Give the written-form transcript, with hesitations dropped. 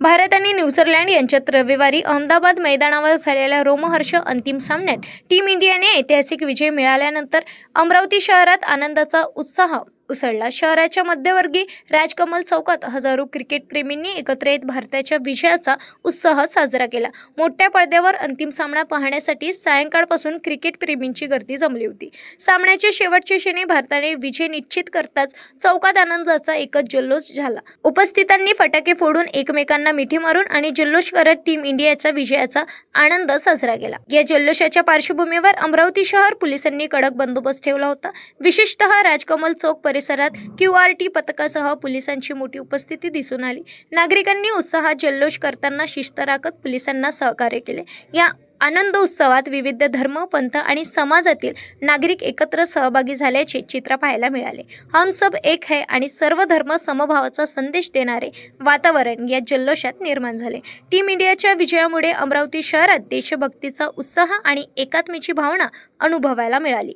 भारत आणि न्यूझीलंड यांच्यात रविवारी अहमदाबाद मैदानावर झालेल्या रोमहर्षक अंतिम सामन्यात टीम इंडियाने ऐतिहासिक विजय मिळाल्यानंतर अमरावती शहरात आनंदाचा उत्साह उसळला। शहराच्या मध्यवर्गी राजकमल चौकात हजारो क्रिकेटप्रेमींनी एकत्र येत भारताच्या विजयाचा उत्साह साजरा केला। मोठ्या पडद्यावर अंतिम सामना पाहण्यासाठी सायंकाळपासून क्रिकेटप्रेमींची गर्दी जमली होती। सामन्याच्या शेवटच्या क्षणी भारताने विजय निश्चित करताच चौकात आनंदाचा एकच जल्लोष झाला। उपस्थितांनी फटाके फोडून एकमेकांना मिठी मारून आणि जल्लोष करत टीम इंडियाच्या विजयाचा आनंद साजरा केला। या जल्लोषाच्या पार्श्वभूमीवर अमरावती शहर पोलिसांनी कडक बंदोबस्त ठेवला होता। विशेषतः राजकमल चौक परिसरात QRT पथकासह पोलिसांची मोठी उपस्थिती दिसून आली। नागरिकांनी उत्साहात जल्लोष करताना शिस्त राखत पोलिसांना सहकार्य केले। या आनंद उत्सवात विविध धर्म, पंथ आणि समाजातील नागरिक एकत्र सहभागी झाल्याचे चित्र पाहायला मिळाले। हम सब एक है आणि सर्व धर्म समभावाचा संदेश देणारे वातावरण या जल्लोषात निर्माण झाले। टीम इंडियाच्या विजयामुळे अमरावती शहरात देशभक्तीचा उत्साह आणि एकात्मतेची भावना अनुभवायला मिळाली।